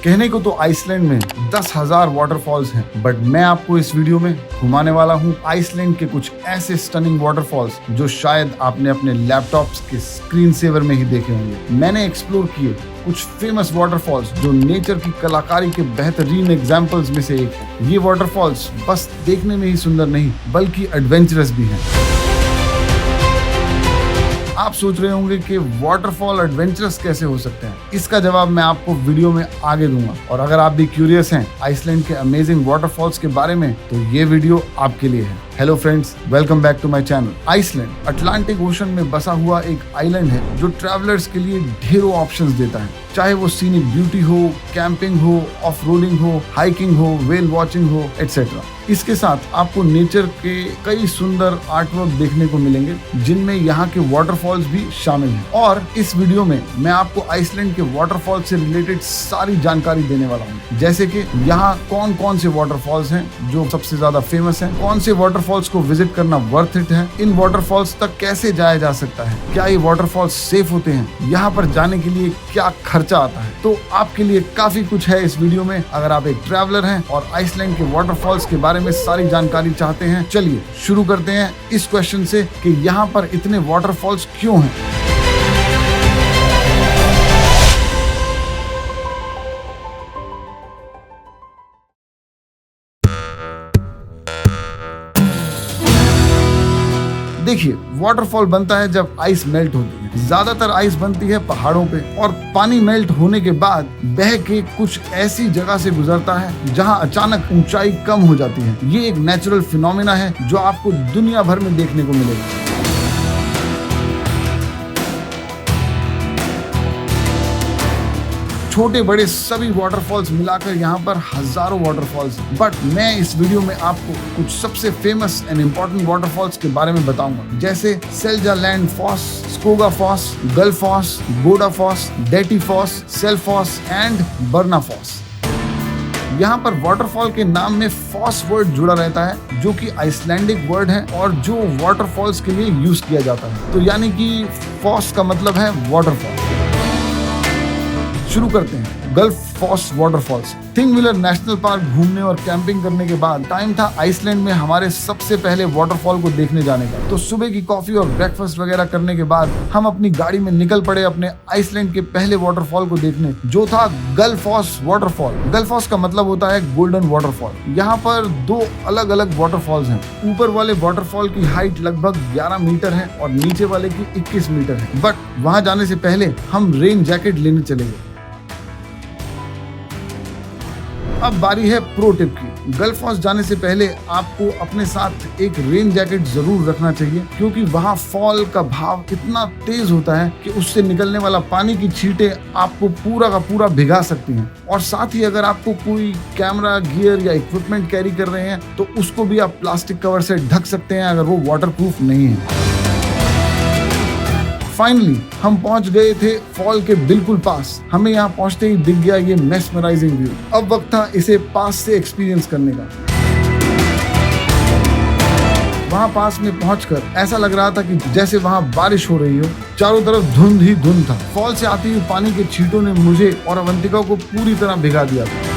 कहने को तो आइसलैंड में 10,000 वाटरफॉल्स हैं, बट मैं आपको इस वीडियो में घुमाने वाला हूँ आइसलैंड के कुछ ऐसे स्टनिंग वाटरफॉल्स जो शायद आपने अपने लैपटॉप्स के स्क्रीन सेवर में ही देखे होंगे। मैंने एक्सप्लोर किए कुछ फेमस वाटरफॉल्स जो नेचर की कलाकारी के बेहतरीन एग्जाम्पल्स में से एक है। ये वाटरफॉल्स बस देखने में ही सुंदर नहीं बल्कि एडवेंचरस भी हैं। आप सोच रहे होंगे कि वाटरफॉल एडवेंचरस कैसे हो सकते हैं। इसका जवाब मैं आपको वीडियो में आगे दूंगा। और अगर आप भी क्यूरियस हैं आइसलैंड के अमेजिंग वाटरफॉल्स के बारे में तो ये वीडियो आपके लिए है। Hello friends, welcome back to my channel. Iceland Atlantic Ocean में बसा हुआ एक आइलैंड है जो ट्रैवलर्स के लिए ढेरों ऑप्शंस देता है, चाहे वो सीनिक ब्यूटी हो, कैंपिंग हो, ऑफ रोडिंग हो, हाइकिंग हो, व्हेल वॉचिंग हो, एटसेट्रा। इसके साथ आपको नेचर के कई सुंदर आर्टवर्क देखने को मिलेंगे जिनमें यहाँ के वाटरफॉल्स भी शामिल हैं। और इस वीडियो में मैं आपको आइसलैंड के वाटरफॉल से रिलेटेड सारी जानकारी देने वाला हूँ, जैसे कि यहाँ कौन कौन से वाटरफॉल्स हैं जो सबसे ज्यादा फेमस हैं, कौन से वाटरफॉल्स को विजिट करना वर्थ इट है, इन वाटरफॉल्स तक कैसे जाया जा सकता है, क्या ये वाटरफॉल्स सेफ होते हैं, यहाँ पर जाने के लिए क्या खर्चा आता है। तो आपके लिए काफी कुछ है इस वीडियो में अगर आप एक ट्रैवलर हैं और आइसलैंड के वाटरफॉल्स के बारे में सारी जानकारी चाहते हैं। चलिए शुरू करते हैं इस क्वेश्चन से कि यहाँ पर इतने वाटरफॉल्स क्यों हैं। देखिए, वाटरफॉल बनता है जब आइस मेल्ट होती है। ज्यादातर आइस बनती है पहाड़ों पे और पानी मेल्ट होने के बाद बह के कुछ ऐसी जगह से गुजरता है जहां अचानक ऊंचाई कम हो जाती है। ये एक नेचुरल फिनोमेना है जो आपको दुनिया भर में देखने को मिलेगा। छोटे बड़े सभी वाटरफॉल्स मिलाकर यहाँ पर हजारों वाटरफॉल्स हैं, बट मैं इस वीडियो में आपको कुछ सबसे फेमस एंड इम्पोर्टेंट वाटरफॉल्स के बारे में बताऊंगा, जैसे Seljalandsfoss, Skogafoss, Gullfoss, Godafoss, Dettifoss, Selfoss and Barnafoss. यहाँ पर वाटरफॉल के नाम में फॉस वर्ड जुड़ा रहता है जो कि आइसलैंडिक वर्ड है और जो वाटरफॉल्स के लिए यूज किया जाता है। तो यानी कि फॉस का मतलब है वाटरफॉल। शुरू करते हैं Gullfoss waterfalls. Thingvellir national park घूमने और कैंपिंग करने के बाद टाइम था आइसलैंड में हमारे सबसे पहले वाटरफॉल को देखने जाने का। तो सुबह की कॉफी और ब्रेकफास्ट वगैरह करने के बाद हम अपनी गाड़ी में निकल पड़े अपने आइसलैंड के पहले वाटरफॉल को देखने, जो था Gullfoss waterfall. Gullfoss का मतलब होता है गोल्डन वाटरफॉल। यहाँ पर दो अलग अलग वाटरफॉल्स हैं। ऊपर वाले वाटरफॉल की हाइट लगभग 11 मीटर है और नीचे वाले की 21 मीटर है। बट वहां जाने से पहले हम रेन जैकेट लेने चले गए। अब बारी है प्रो टिप की। गल्फ फॉस जाने से पहले आपको अपने साथ एक रेन जैकेट जरूर रखना चाहिए, क्योंकि वहाँ फॉल का भाव इतना तेज होता है कि उससे निकलने वाला पानी की छींटें आपको पूरा का पूरा भिगा सकती हैं। और साथ ही अगर आपको कोई कैमरा, गियर या इक्विपमेंट कैरी कर रहे हैं तो उसको भी आप प्लास्टिक कवर से ढक सकते हैं अगर वो वाटरप्रूफ नहीं है। फाइनली हम पहुंच गए थे फॉल के बिल्कुल पास। हमें यहाँ पहुंचते ही दिख गया ये मेस्मराइजिंग व्यू। अब वक्त था इसे पास से एक्सपीरियंस करने का। वहाँ पास में पहुंचकर ऐसा लग रहा था कि जैसे वहाँ बारिश हो रही हो। चारों तरफ धुंध ही धुंध था। फॉल से आती हुई पानी के छींटों ने मुझे और अवंतिका को पूरी तरह भिगा दिया था।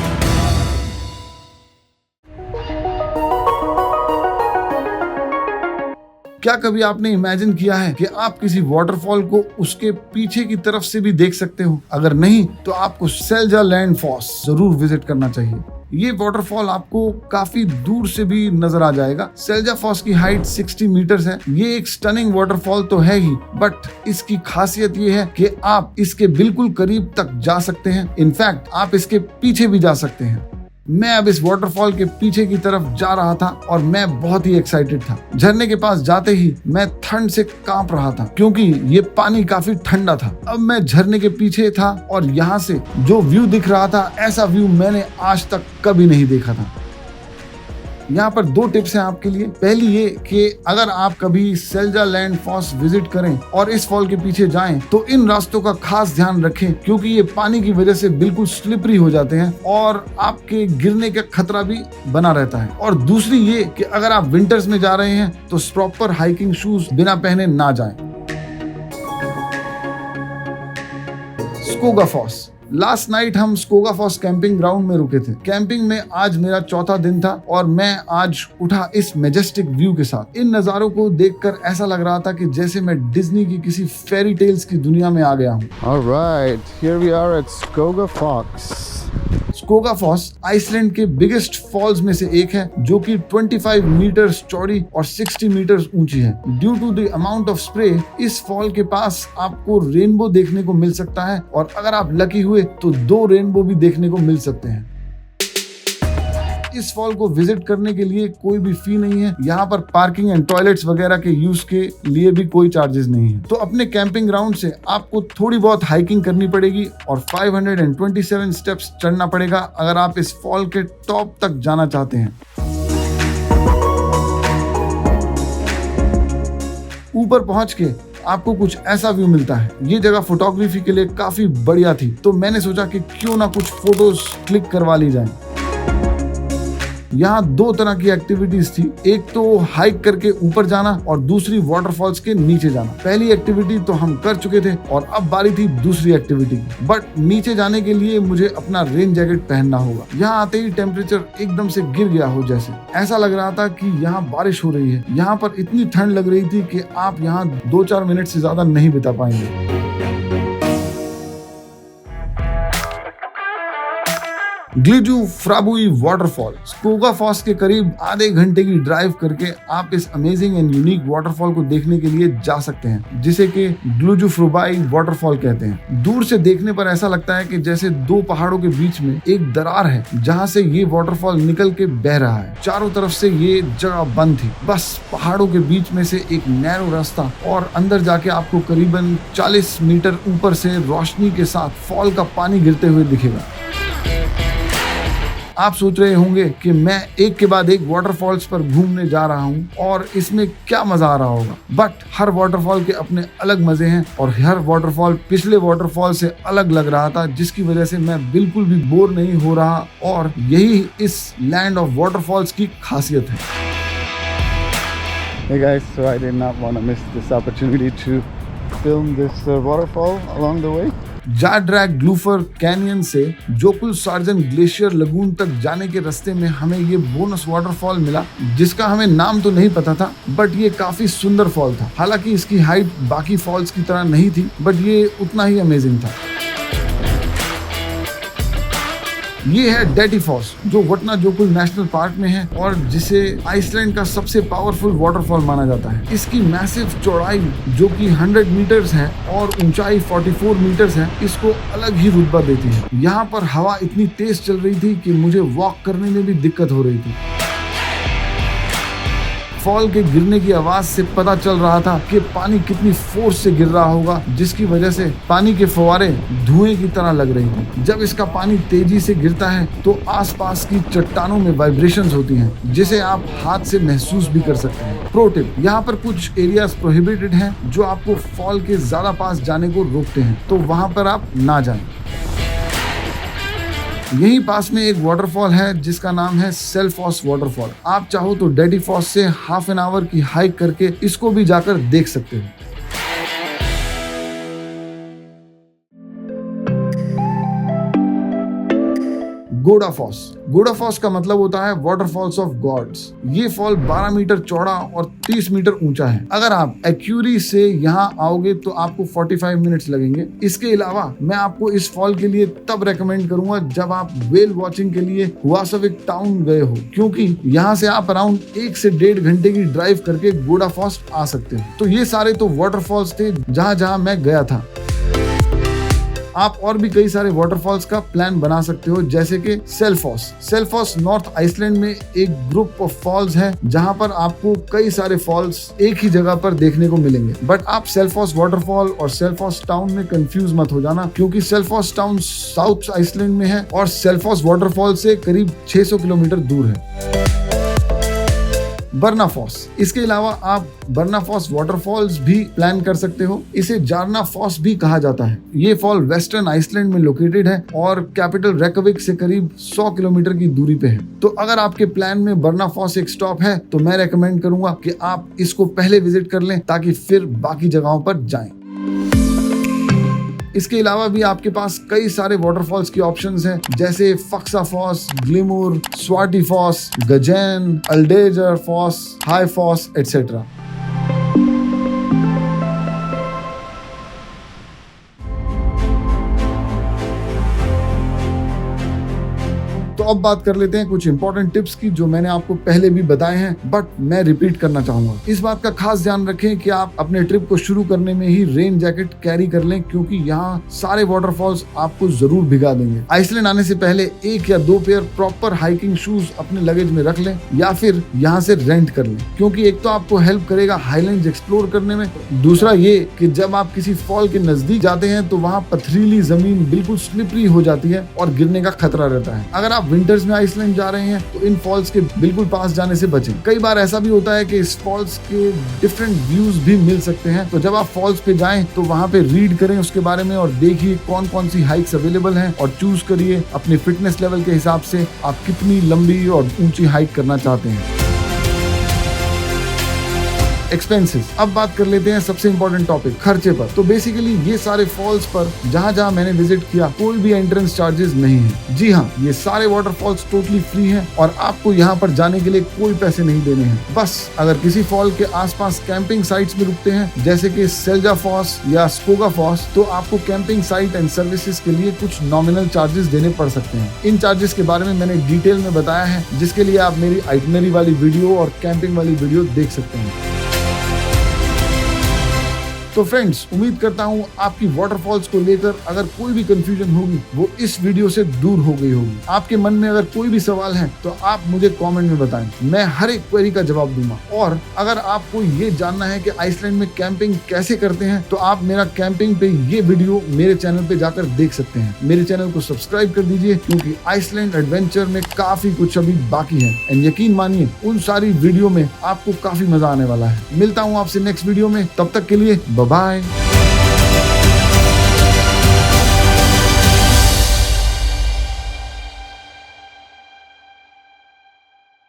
क्या कभी आपने इमेजिन किया है कि आप किसी वाटरफॉल को उसके पीछे की तरफ से भी देख सकते हो? अगर नहीं तो आपको सेल्जा लैंड फॉस जरूर विजिट करना चाहिए। ये वाटरफॉल आपको काफी दूर से भी नजर आ जाएगा। सेल्जा फॉस की हाइट 60 मीटर्स है। ये एक स्टनिंग वाटरफॉल तो है ही, बट इसकी खासियत ये है कि आप इसके बिल्कुल करीब तक जा सकते हैं। इनफैक्ट आप इसके पीछे भी जा सकते हैं। मैं अब इस वाटरफॉल के पीछे की तरफ जा रहा था और मैं बहुत ही एक्साइटेड था। झरने के पास जाते ही मैं ठंड से कांप रहा था क्योंकि ये पानी काफी ठंडा था। अब मैं झरने के पीछे था और यहाँ से जो व्यू दिख रहा था, ऐसा व्यू मैंने आज तक कभी नहीं देखा था। यहाँ पर दो टिप्स हैं आपके लिए। पहली ये कि अगर आप कभी सेल्जा लैंड फॉस विजिट करें और इस फॉल के पीछे जाएं तो इन रास्तों का खास ध्यान रखें, क्योंकि ये पानी की वजह से बिल्कुल स्लिपरी हो जाते हैं और आपके गिरने का खतरा भी बना रहता है। और दूसरी ये कि अगर आप विंटर्स में जा रहे हैं तो प्रॉपर हाइकिंग शूज बिना पहने ना जाएं। स्कोगा फॉस लास्ट नाइट हम स्कोगाफॉस कैंपिंग ग्राउंड में रुके थे। कैंपिंग में आज मेरा चौथा दिन था और मैं आज उठा इस मैजेस्टिक व्यू के साथ। इन नजारों को देखकर ऐसा लग रहा था कि जैसे मैं डिज्नी की किसी फेरी टेल्स की दुनिया में आ गया हूँ। Alright, here we are at Skogafoss. Skogafoss Iceland के बिगेस्ट फॉल्स में से एक है, जो कि 25 मीटर चौड़ी और 60 मीटर ऊंची है। Due to the amount of spray, इस फॉल के पास आपको रेनबो देखने को मिल सकता है और अगर आप लकी हुए तो 2 रेनबो भी देखने को मिल सकते हैं। इस फॉल को विजिट करने के लिए कोई भी फी नहीं है। यहाँ पर पार्किंग एंड टॉयलेट्स वगैरह के यूज के लिए भी कोई चार्जेस नहीं है। तो अपने कैंपिंग ग्राउंड से आपको थोड़ी बहुत हाइकिंग करनी पड़ेगी और 527 स्टेप्स चढ़ना पड़ेगा अगर आप इस फॉल के टॉप तक जाना चाहते हैं। ऊपर पहुंच के आपको कुछ ऐसा व्यू मिलता है। ये जगह फोटोग्राफी के लिए काफी बढ़िया थी, तो मैंने सोचा कि क्यों ना कुछ फोटोज क्लिक करवा ली जाए। यहाँ 2 तरह की एक्टिविटीज थी, एक तो हाइक करके ऊपर जाना और दूसरी वाटरफॉल्स के नीचे जाना। पहली एक्टिविटी तो हम कर चुके थे और अब बारी थी दूसरी एक्टिविटी की। बट नीचे जाने के लिए मुझे अपना रेन जैकेट पहनना होगा। यहाँ आते ही टेम्परेचर एकदम से गिर गया हो, जैसे ऐसा लग रहा था कि यहाँ बारिश हो रही है। यहाँ पर इतनी ठंड लग रही थी कि आप यहाँ 2-4 मिनट से ज्यादा नहीं बिता पाएंगे। ग्लिजू फ्राबुई वाटरफॉल, स्कोगाफॉस के करीब आधे घंटे की ड्राइव करके आप इस अमेजिंग एंड यूनिक वाटरफॉल को देखने के लिए जा सकते हैं, जिसे कि ग्लिजू फ्राबुई वाटरफॉल कहते हैं। दूर से देखने पर ऐसा लगता है कि जैसे 2 पहाड़ों के बीच में एक दरार है जहां से ये वाटरफॉल निकल के बह रहा है। चारों तरफ से ये जगह बंद थी, बस पहाड़ों के बीच में से एक नैरो रास्ता और अंदर जाके आपको करीबन 40 मीटर ऊपर से रोशनी के साथ फॉल का पानी गिरते हुए दिखेगा। आप सोच रहे होंगे कि मैं एक के बाद एक वाटरफॉल्स पर घूमने जा रहा हूं और इसमें क्या मजा आ रहा होगा, बट हर वाटरफॉल के अपने अलग मजे हैं और हर वाटरफॉल पिछले वाटरफॉल से अलग लग रहा था, जिसकी वजह से मैं बिल्कुल भी बोर नहीं हो रहा और यही इस लैंड ऑफ वाटरफॉल्स की खासियत है। Hey guys, so I did not want to miss this opportunity to film this waterfall along the way. Fjadrargljufur canyon से जोकुल सार्जन ग्लेशियर लगून तक जाने के रास्ते में हमें ये बोनस वाटरफॉल मिला, जिसका हमें नाम तो नहीं पता था, बट ये काफी सुंदर फॉल था। हालांकि इसकी हाइट बाकी फॉल्स की तरह नहीं थी, बट ये उतना ही अमेजिंग था। ये है डेटीफॉस, जो वटनाजोकुल नेशनल पार्क में है और जिसे आइसलैंड का सबसे पावरफुल वाटरफॉल माना जाता है। इसकी मैसिव चौड़ाई जो कि 100 मीटर्स है और ऊंचाई 44 मीटर्स है, इसको अलग ही रुतबा देती है। यहाँ पर हवा इतनी तेज चल रही थी कि मुझे वॉक करने में भी दिक्कत हो रही थी। फॉल के गिरने की आवाज से पता चल रहा था कि पानी कितनी फोर्स से गिर रहा होगा, जिसकी वजह से पानी के फव्वारे धुएं की तरह लग रही थी। जब इसका पानी तेजी से गिरता है तो आसपास की चट्टानों में वाइब्रेशंस होती हैं, जिसे आप हाथ से महसूस भी कर सकते हैं। प्रो टिप, यहाँ पर कुछ एरियाज प्रोहिबिटेड हैं जो आपको फॉल के ज्यादा पास जाने को रोकते हैं, तो वहां पर आप ना जाएं। यही पास में एक वाटरफॉल है जिसका नाम है सेल्फॉस वाटरफॉल। आप चाहो तो डेटीफॉस से हाफ एन आवर की हाइक करके इसको भी जाकर देख सकते हो। गोडाफॉस, गोडाफॉस का मतलब होता है वाटरफॉल्स ऑफ गॉड्स। ये फॉल 12 मीटर चौड़ा और 30 मीटर ऊंचा है। अगर आप एक्यूरी से यहाँ आओगे तो आपको 45 मिनट्स लगेंगे। इसके अलावा मैं आपको इस फॉल के लिए तब रेकमेंड करूंगा जब आप वेल वॉचिंग के लिए हुआसविक टाउन गए हो, क्योंकि यहाँ से आप अराउंड 1 से 1.5 घंटे की ड्राइव करके गोडाफॉस आ सकते हो। तो ये सारे तो वाटरफॉल्स थे जहाँ मैं गया था। आप और भी कई सारे वाटरफॉल्स का प्लान बना सकते हो, जैसे कि सेल्फॉस। सेल्फॉस नॉर्थ आइसलैंड में एक ग्रुप ऑफ फॉल्स है जहां पर आपको कई सारे फॉल्स एक ही जगह पर देखने को मिलेंगे। बट आप सेल्फॉस वाटरफॉल और सेल्फॉस टाउन में कंफ्यूज मत हो जाना, क्योंकि सेल्फॉस टाउन साउथ आइसलैंड में है और सेल्फॉस वाटरफॉल से करीब 600 किलोमीटर दूर है। बर्नाफॉस, इसके अलावा आप बर्नाफॉस वाटरफॉल्स भी प्लान कर सकते हो। इसे जारना फॉस भी कहा जाता है। ये फॉल वेस्टर्न आइसलैंड में लोकेटेड है और कैपिटल रेकविक से करीब 100 किलोमीटर की दूरी पे है। तो अगर आपके प्लान में बर्नाफॉस एक स्टॉप है तो मैं रेकमेंड करूंगा कि आप इसको पहले विजिट कर लें ताकि फिर बाकी जगहों पर जाएं। इसके अलावा भी आपके पास कई सारे वाटरफॉल्स की ऑप्शंस हैं, जैसे Faxafoss, Glymur, Svartifoss, Gjain, Aldeyjarfoss, Haifoss etcetera. तो अब बात कर लेते हैं कुछ इंपॉर्टेंट टिप्स की जो मैंने आपको पहले भी बताए हैं, बट मैं रिपीट करना चाहूंगा। इस बात का खास ध्यान रखें कि आप अपने ट्रिप को शुरू करने में ही रेन जैकेट कैरी कर लें, क्योंकि यहाँ सारे वाटरफॉल्स आपको जरूर भिगा देंगे। आइसलैंड आने से पहले 1 या 2 पेयर प्रॉपर हाइकिंग शूज अपने लगेज में रख लें या फिर यहाँ से रेंट कर लें, क्योंकि एक तो आपको हेल्प करेगा हाईलैंड्स एक्सप्लोर करने में, दूसरा ये कि जब आप किसी फॉल के नजदीक जाते हैं तो वहाँ पथरीली जमीन बिल्कुल स्लिपरी हो जाती है और गिरने का खतरा रहता है। अगर आप विंटर्स में आइसलैंड जा रहे हैं तो इन फॉल्स के बिल्कुल पास जाने से बचें। कई बार ऐसा भी होता है कि इस फॉल्स के डिफरेंट व्यूज भी मिल सकते हैं, तो जब आप फॉल्स पे जाएं तो वहां पे रीड करें उसके बारे में और देखिए कौन कौन सी हाइक्स अवेलेबल हैं और चूज करिए अपने फिटनेस लेवल के हिसाब से आप कितनी लंबी और ऊंची हाइक करना चाहते हैं। एक्सपेंसेस। अब बात कर लेते हैं सबसे इंपॉर्टेंट टॉपिक, खर्चे पर। तो बेसिकली ये सारे फॉल्स पर जहां जहां मैंने विजिट किया कोई भी एंट्रेंस चार्जेस नहीं है। जी हाँ, ये सारे वाटरफॉल्स टोटली फ्री हैं और आपको यहाँ पर जाने के लिए कोई पैसे नहीं देने हैं। बस अगर किसी फॉल के आसपास कैंपिंग साइट्स में रुकते हैं, जैसे कि सेल्जा फॉस या स्कोगा फॉस, तो आपको कैंपिंग साइट एंड सर्विसेज के लिए कुछ नॉमिनल चार्जेस देने पड़ सकते हैं। इन चार्जेस के बारे में मैंने डिटेल में बताया है, जिसके लिए आप मेरी आइटिनरी वाली वीडियो और कैंपिंग वाली वीडियो देख सकते हैं। तो फ्रेंड्स, उम्मीद करता हूँ आपकी वाटरफॉल्स को लेकर अगर कोई भी कंफ्यूजन होगी वो इस वीडियो से दूर हो गई होगी। आपके मन में अगर कोई भी सवाल है तो आप मुझे कमेंट में बताएं, मैं हर एक क्वेरी का जवाब दूंगा। और अगर आपको ये जानना है कि आइसलैंड में कैंपिंग कैसे करते हैं तो आप मेरा कैंपिंग पे ये वीडियो मेरे चैनल पे जाकर देख सकते हैं। मेरे चैनल को सब्सक्राइब कर दीजिए, क्योंकि आइसलैंड एडवेंचर में काफी कुछ अभी बाकी है एंड यकीन मानिए उन सारी वीडियो में आपको काफी मजा आने वाला है। मिलता हूँ आपसे नेक्स्ट वीडियो में, तब तक के लिए बाय।